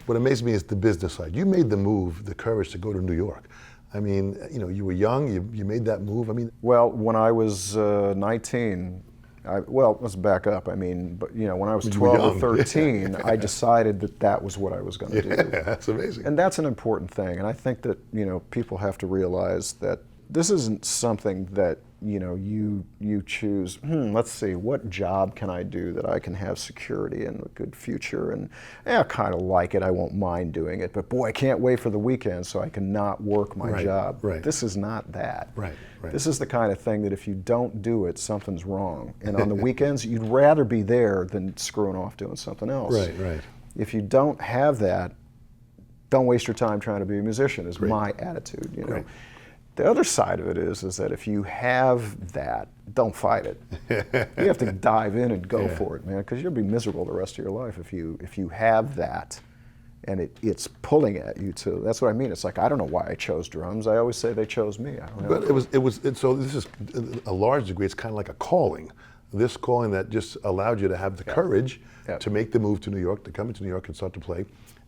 what amazed me is the business side. You made the move, the courage to go to New York. I mean, you were young, you made that move. I mean, well, when I was 19, let's back up. I mean, but when I was 12 or 13, I decided that was what I was going to do. Yeah, that's amazing. And that's an important thing. And I think that, people have to realize that this isn't something that, you choose, let's see, what job can I do that I can have security and a good future? And I kind of like it, I won't mind doing it, but boy, I can't wait for the weekend so I can not work my job. Right. This is not that. Right. This is the kind of thing that if you don't do it, something's wrong. And on the weekends, you'd rather be there than screwing off doing something else. Right. If you don't have that, don't waste your time trying to be a musician, is my attitude, Right. The other side of it is that if you have that, don't fight it. You have to dive in and go for it, man, because you'll be miserable the rest of your life if you have that and it's pulling at you too. That's what I mean. It's like, I don't know why I chose drums. I always say they chose me. I don't know. But so this is a large degree, it's kind of like a calling. This calling that just allowed you to have the courage to make the move to New York, to come into New York and start to play.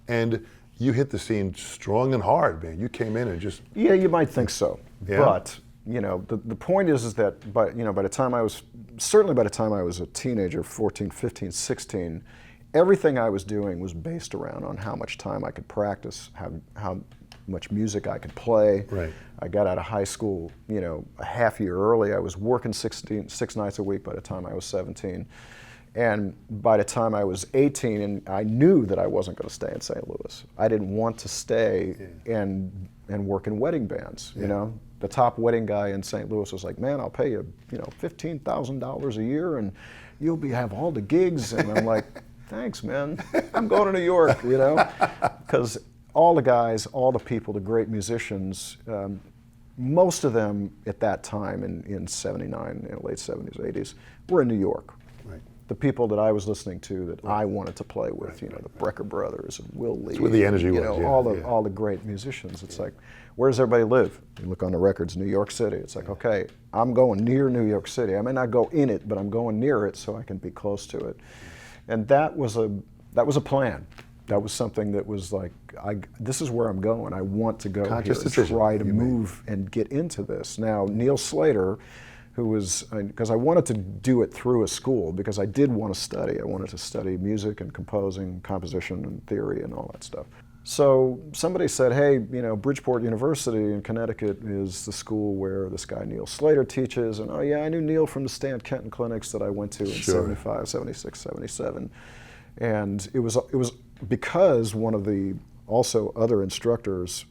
And you hit the scene strong and hard, man. You came in and just... Yeah, you might think so. Yeah. But, the point is that by the time I was a teenager, 14, 15, 16, everything I was doing was based around on how much time I could practice, how much music I could play. Right. I got out of high school, a half year early. I was working 6 nights a week by the time I was 17. And by the time I was 18, and I knew that I wasn't going to stay in St. Louis. I didn't want to stay and work in wedding bands. The top wedding guy in St. Louis was like, "Man, I'll pay you, $15,000 a year, and you'll have all the gigs." And I'm like, "Thanks, man. I'm going to New York," because all the guys, all the people, the great musicians, most of them at that time in '79, late '70s, '80s, were in New York. The people that I was listening to that I wanted to play with, the Brecker brothers and Will Lee. That's where the energy was, all the great musicians. It's like, where does everybody live? You look on the records, New York City. It's like, okay, I'm going near New York City. I may not go in it, but I'm going near it so I can be close to it. And that was a plan. That was something that was like, this is where I'm going. I want to go Conscious here and decision try to move and get into this. Now, Neil Slater, who was, because I wanted to do it through a school, because I did want to study. I wanted to study music and composition and theory and all that stuff. So somebody said, hey, Bridgeport University in Connecticut is the school where this guy Neil Slater teaches. And I knew Neil from the Stan Kenton clinics that I went to in 75, 76, 77. And it was because one of the also other instructors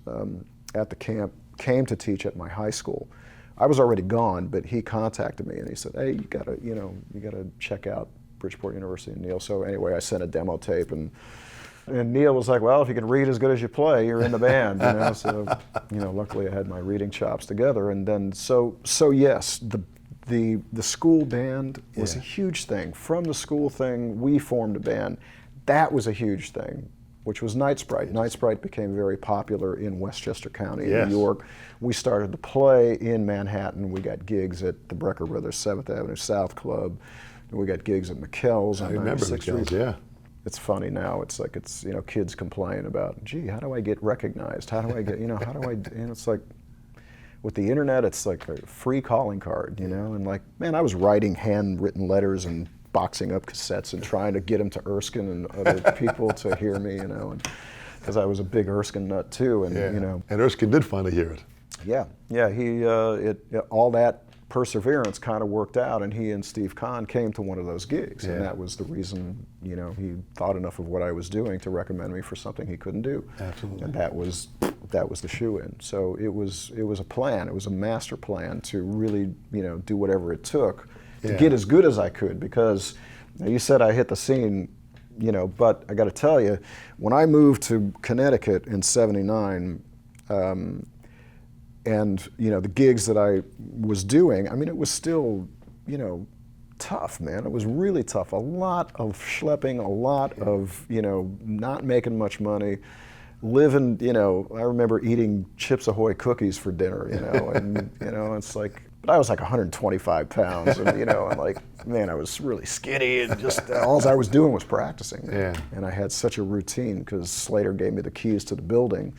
at the camp came to teach at my high school. I was already gone, but he contacted me and he said, "Hey, you gotta check out Bridgeport University and Neil." So anyway, I sent a demo tape and Neil was like, "Well, if you can read as good as you play, you're in the band." So luckily I had my reading chops together. And then so yes, the school band was a huge thing. From the school thing, we formed a band. That was a huge thing, which was Night Sprite. Night Sprite became very popular in Westchester County, in New York. We started to play in Manhattan. We got gigs at the Brecker Brothers 7th Avenue South Club. We got gigs at McKell's on 96th Street. Yeah. It's funny now. It's like kids complain about, gee, how do I get recognized? How do I get, how do I? And it's like, with the internet, it's like a free calling card, and like, man, I was writing handwritten letters and boxing up cassettes and trying to get them to Erskine and other people to hear me, and because I was a big Erskine nut too, and And Erskine did finally hear it. Yeah. He all that perseverance kind of worked out, and he and Steve Kahn came to one of those gigs, and that was the reason, he thought enough of what I was doing to recommend me for something he couldn't do. Absolutely. And that was the shoe-in. So it was a plan. It was a master plan to really, do whatever it took to get as good as I could, because you said I hit the scene, but I got to tell you, when I moved to Connecticut in '79, and the gigs that I was doing, it was still, tough, man. It was really tough. A lot of schlepping, a lot of, not making much money, living, I remember eating Chips Ahoy cookies for dinner, and, it's like, But I was like 125 pounds, and and like, man, I was really skinny, and just all I was doing was practicing. Yeah. And I had such a routine because Slater gave me the keys to the building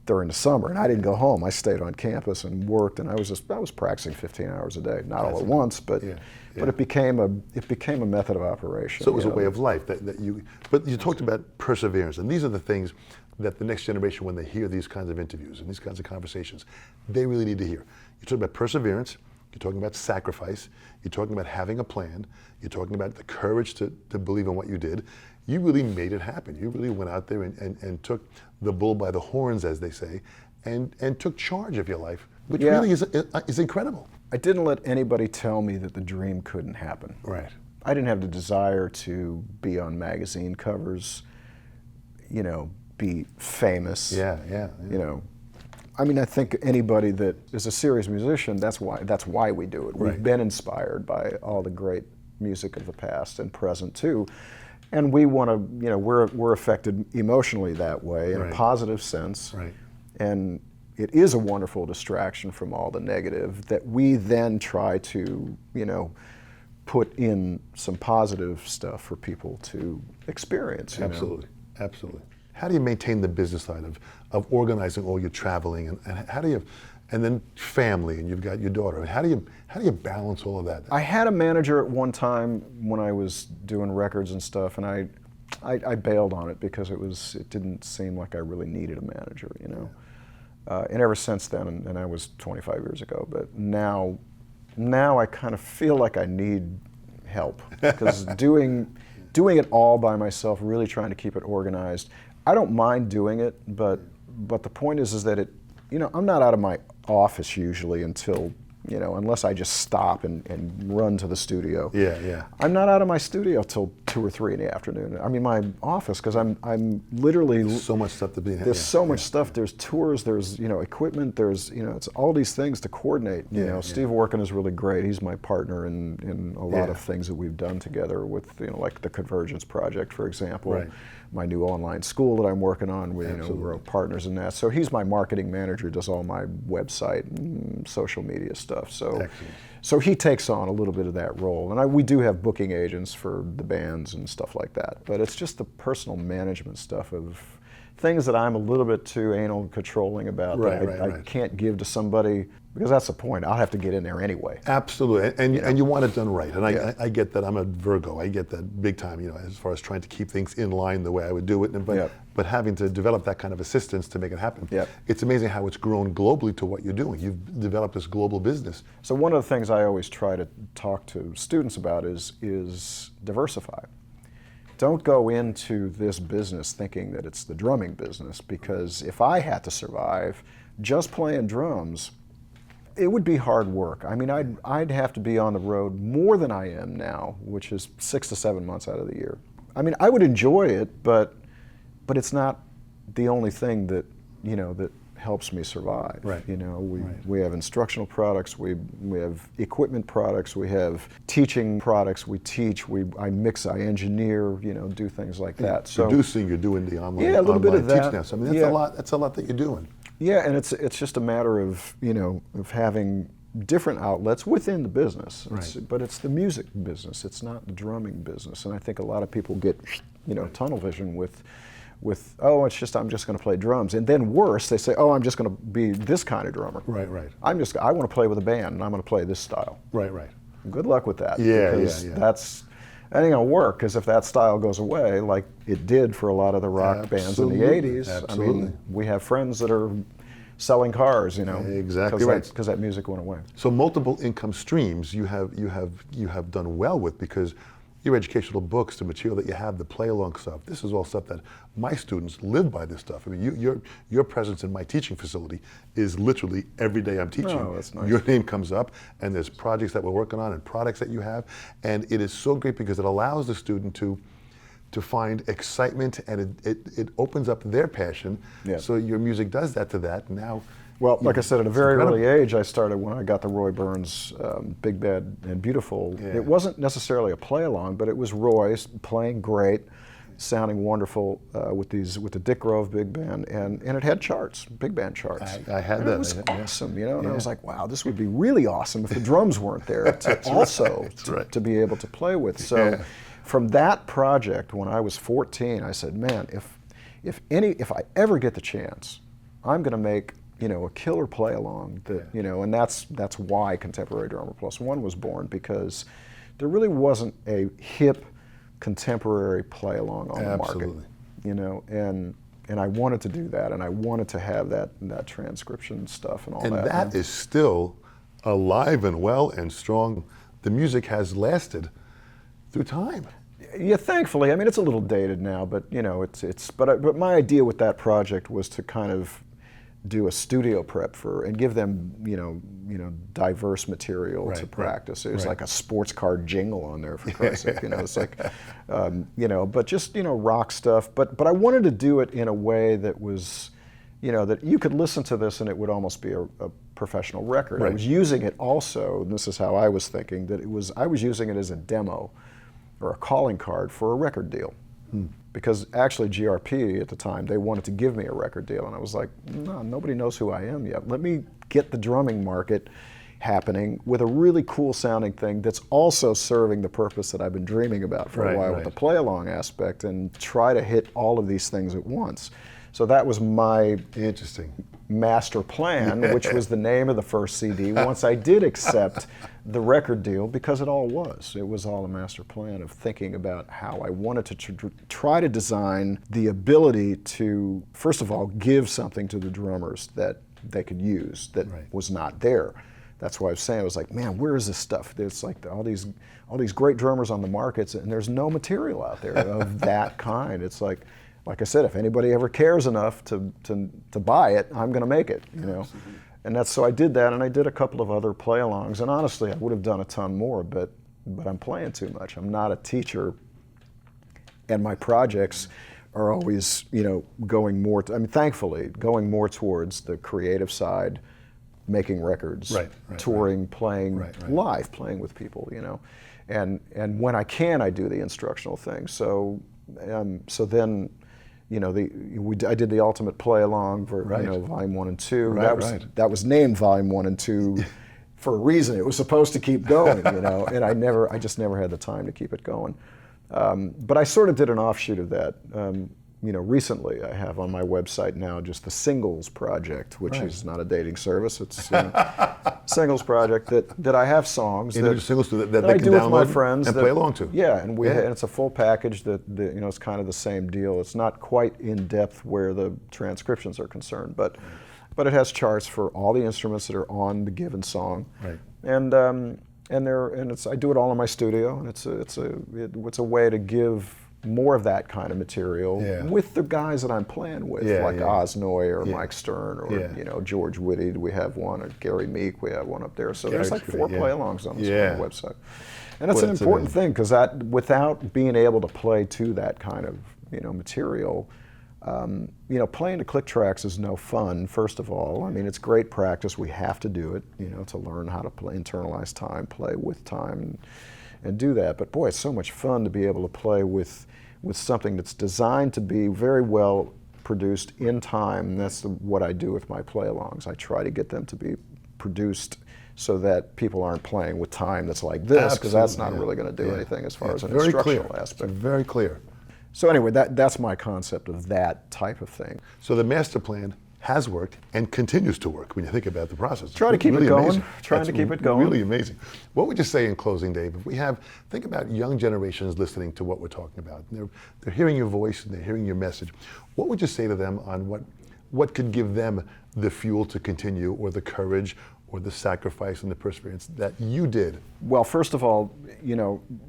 during the summer, and I didn't go home. I stayed on campus and worked, and I was practicing 15 hours a day, not all at once, but it became a method of operation. So it was a way of life but you talked about perseverance, and these are the things that the next generation, when they hear these kinds of interviews and these kinds of conversations, they really need to hear. You're talking about perseverance, you're talking about sacrifice, you're talking about having a plan, you're talking about the courage to believe in what you did. You really made it happen. You really went out there and took the bull by the horns, as they say, and took charge of your life, which really is incredible. I didn't let anybody tell me that the dream couldn't happen. Right. I didn't have the desire to be on magazine covers, be famous. Yeah. I mean, I think anybody that is a serious musician, that's why we do it. We've been inspired by all the great music of the past and present too. And we want to, we're affected emotionally that way in a positive sense. Right. And it is a wonderful distraction from all the negative that we then try to, put in some positive stuff for people to experience. Absolutely. How do you maintain the business side of organizing all your traveling, and how do you, and then family, and you've got your daughter. How do you balance all of that? I had a manager at one time when I was doing records and stuff, and I bailed on it because it didn't seem like I really needed a manager, and ever since then, and that was 25 years ago, but now I kind of feel like I need help because doing it all by myself, really trying to keep it organized. I don't mind doing it, but the point is that I'm not out of my office usually until, unless I just stop and run to the studio. Yeah. I'm not out of my studio till 2 or 3 in the afternoon. I mean, my office, because I'm literally... There's so much stuff to be... There's so much stuff. There's tours, there's, equipment, there's, it's all these things to coordinate. Steve Workin is really great. He's my partner in a lot of things that we've done together with, like the Convergence Project, for example. Right. My new online school that I'm working on, we're partners in that. So he's my marketing manager, does all my website and social media stuff. So he takes on a little bit of that role. And we do have booking agents for the bands and stuff like that. But it's just the personal management stuff of things that I'm a little bit too anal and controlling about that I can't give to somebody, because that's the point. I'll have to get in there anyway. Absolutely, and you want it done right. And I get that. I'm a Virgo. I get that big time, as far as trying to keep things in line the way I would do it. But having to develop that kind of assistance to make it happen. It's amazing how it's grown globally to what you're doing. You've developed this global business. So one of the things I always try to talk to students about is diversify. Don't go into this business thinking that it's the drumming business, because if I had to survive just playing drums, it would be hard work. I mean, I'd have to be on the road more than I am now, which is 6 to 7 months out of the year. I mean, I would enjoy it, but it's not the only thing that that helps me survive. Right. We have instructional products, we have equipment products, we have teaching products, we teach, I mix, I engineer, do things like that. So producing, you're doing the online, a little bit of that. Teach now. So, I mean, that's a lot that you're doing. Yeah, and it's just a matter of of having different outlets within the business. But it's the music business. It's not the drumming business. And I think a lot of people get tunnel vision with I'm just going to play drums, and then worse, they say, I'm just going to be this kind of drummer. Right. I want to play with a band, and I'm going to play this style. Right. Good luck with that. Yeah. That ain't gonna work, because if that style goes away, like it did for a lot of the rock bands in the 80s, Absolutely. I mean, we have friends that are selling cars, Exactly right. Because that music went away. So multiple income streams you have done well with, because your educational books, the material that you have, the play-along stuff, this is all stuff that my students live by this stuff. I mean, your presence in my teaching facility is literally every day I'm teaching. Oh, that's nice. Your name comes up, and there's projects that we're working on and products that you have, and it is so great because it allows the student to find excitement, and it opens up their passion. Yeah. So your music does that to that. Now, well, like I said, at a very early age, I started when I got the Roy Burns Big Bad and Beautiful. Yeah. It wasn't necessarily a play-along, but it was Roy playing great, sounding wonderful with the Dick Grove Big Band, and it had charts, big band charts. I had and that. It was awesome, you know. And I was like, wow, this would be really awesome if the drums weren't there to be able to play with. So, from that project, when I was 14, I said, man, if I ever get the chance, I'm going to make a killer play along that and that's why Contemporary Drummer Plus One was born, because there really wasn't a hip contemporary play along on the market, and I wanted to do that, and I wanted to have that transcription stuff and all that. And that is still alive and well and strong. The music has lasted through time. Yeah, thankfully. I mean, it's a little dated now, but but my idea with that project was to kind of do a studio prep and give them diverse material to practice. It was like a sports car jingle on there, for Christ's sake. It's like but just rock stuff. But I wanted to do it in a way that was that you could listen to this and it would almost be a professional record. I was using it also, and this is how I was thinking, that I was using it as a demo or a calling card for a record deal. Because actually GRP at the time, they wanted to give me a record deal, and I was like, no, nobody knows who I am yet. Let me get the drumming market happening with a really cool sounding thing that's also serving the purpose that I've been dreaming about for a while with the play along aspect, and try to hit all of these things at once. So that was my master plan, which was the name of the first CD, once I did accept the record deal, because it was all a master plan of thinking about how I wanted to try to design the ability to, first of all, give something to the drummers that they could use that was not there. That's why I was saying, I was like, man, where is this stuff? There's like all these great drummers on the markets, and there's no material out there of that kind. It's like I said, if anybody ever cares enough to buy it, I'm going to make it, And so I did that, and I did a couple of other play-alongs, and honestly, I would have done a ton more, but I'm playing too much. I'm not a teacher, and my projects are always, going more, thankfully, going more towards the creative side, making records, touring, playing live, playing with people, And when I can, I do the instructional thing. So then, I did the ultimate play along for Volume 1 and 2. That was named Volume 1 and 2 for a reason. It was supposed to keep going, and I just never had the time to keep it going. But I sort of did an offshoot of that. Recently I have on my website now just the Singles Project, which is not a dating service. It's Singles Project that I have songs that singles that I they do can with my download friends and play along to. Yeah, and and it's a full package that it's kind of the same deal. It's not quite in depth where the transcriptions are concerned, but it has charts for all the instruments that are on the given song. And I do it all in my studio, and it's a way to give more of that kind of material with the guys that I'm playing with, like Osnoy or Mike Stern or George Whitty. We have one, or Gary Meek. We have one up there. So there's like 4 play-alongs on this website, and it's an important thing, because that, without being able to play to that kind of material, playing to click tracks is no fun. First of all, it's great practice. We have to do it, to learn how to internalize time, play with time, and do that. But boy, it's so much fun to be able to play with something that's designed to be very well produced in time. And that's what I do with my play-alongs. I try to get them to be produced so that people aren't playing with time that's like this, because that's not really going to do anything as far as an instructional aspect. Very clear. So anyway, that's my concept of that type of thing. So the master plan has worked and continues to work when you think about the process. Try to keep it going. Trying to keep it going. Really amazing. What would you say in closing, Dave? If think about young generations listening to what we're talking about. They're hearing your voice and they're hearing your message. What would you say to them on what could give them the fuel to continue, or the courage, or the sacrifice and the perseverance that you did? Well, first of all,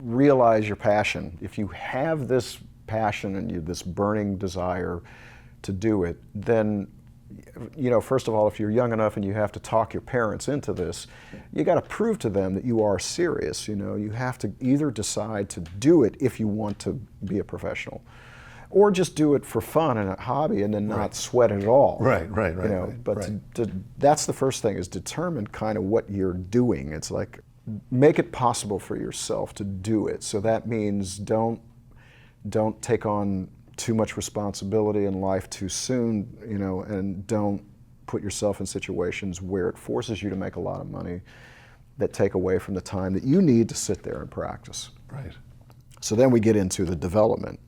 realize your passion. If you have this passion and this burning desire to do it, then first of all, if you're young enough and you have to talk your parents into this, you got to prove to them that you are serious. You have to either decide to do it if you want to be a professional, or just do it for fun and a hobby, and then not sweat it at all. Right. That's the first thing, is determine kind of what you're doing. It's like, make it possible for yourself to do it. So that means don't don't take on too much responsibility in life too soon, and don't put yourself in situations where it forces you to make a lot of money that take away from the time that you need to sit there and practice. Right. So then we get into the development.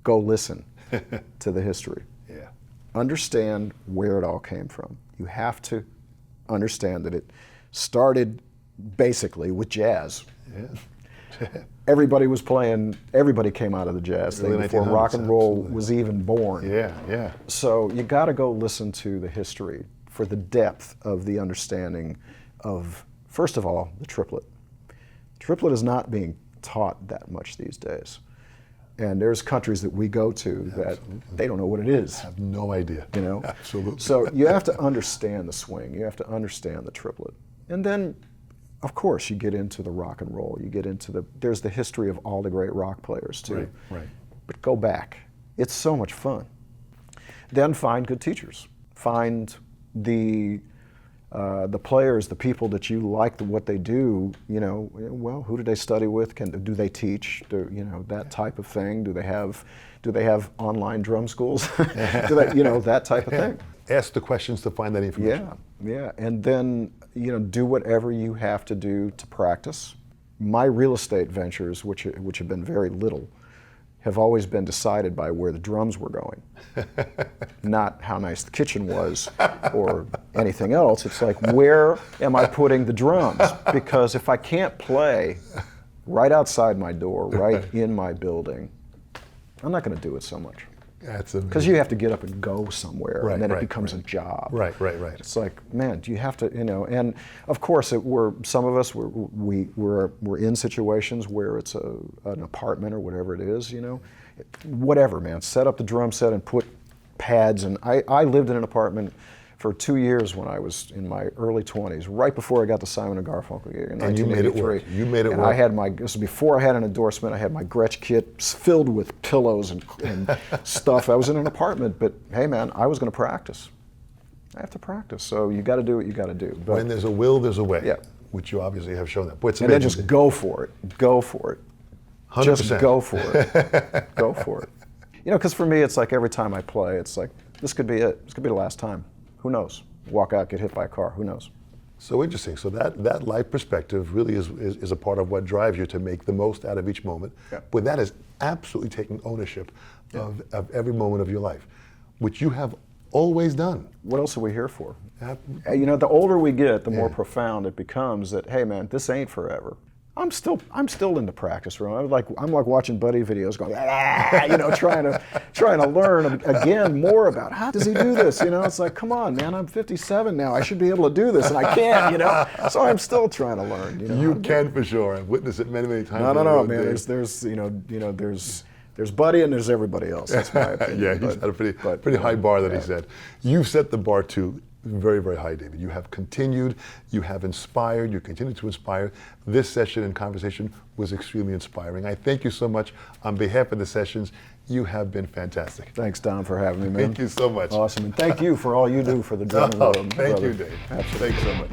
Go listen to the history. Yeah. Understand where it all came from. You have to understand that it started basically with jazz. Yeah. Everybody came out of the jazz thing before rock and roll was even born. Yeah, yeah. So you got to go listen to the history for the depth of the understanding of, first of all, the triplet. Triplet is not being taught that much these days. And there's countries that we go to that they don't know what it is. I have no idea. Absolutely. So you have to understand the swing. You have to understand the triplet. And then, of course, you get into the rock and roll. You get into there's the history of all the great rock players too. Right. But go back. It's so much fun. Then find good teachers. Find the players, the people that you like, what they do. Well, who do they study with? Do they teach? That type of thing. Do they have online drum schools? That type of thing. Ask the questions to find that information. Yeah. And then do whatever you have to do to practice. My real estate ventures, which have been very little, have always been decided by where the drums were going, not how nice the kitchen was or anything else. It's like, where am I putting the drums? Because if I can't play right outside my door, right in my building, I'm not going to do it so much. That's because you have to get up and go somewhere, and then it becomes a job. Right. It's like, man, do you have to, and of course, some of us we're in situations where it's an apartment or whatever it is, whatever, man. Set up the drum set and put pads. And I lived in an apartment for 2 years when I was in my early 20s, right before I got the Simon & Garfunkel gig in 1983. And you made it work. You made it work. I had this was before I had an endorsement. I had my Gretsch kit filled with pillows and stuff. I was in an apartment, but hey, man, I was going to practice. I have to practice. So you got to do what you got to do. But when there's a will, there's a way. Yeah. Which you obviously have shown that. But and then just go for it. Go for it. 100%. Just go for it. Go for it. Because for me, it's like every time I play, it's like, this could be it. This could be the last time. Who knows? Walk out, get hit by a car. Who knows? So interesting. So that life perspective really is a part of what drives you to make the most out of each moment. Yeah. But that is absolutely taking ownership of every moment of your life, which you have always done. What else are we here for? The older we get, the more profound it becomes that, hey man, this ain't forever. I'm still in the practice room. I'm like watching Buddy videos, going, trying to learn again more about how does he do this. It's like, come on, man, I'm 57 now. I should be able to do this, and I can't. So I'm still trying to learn. You can for sure. I've witnessed it many times. No, man. There's Buddy and there's everybody else. That's my opinion. Yeah, he's had a pretty high bar that he set. You've set the bar too very, very high, David. You have continued, you have inspired, you continue to inspire. This session and conversation was extremely inspiring. I thank you so much. On behalf of the sessions, you have been fantastic. Thanks, Don, for having me, man. Thank you so much. Awesome. And thank you for all you do for the drum and rhythm. Thank you, Dave. Absolutely. Thanks so much.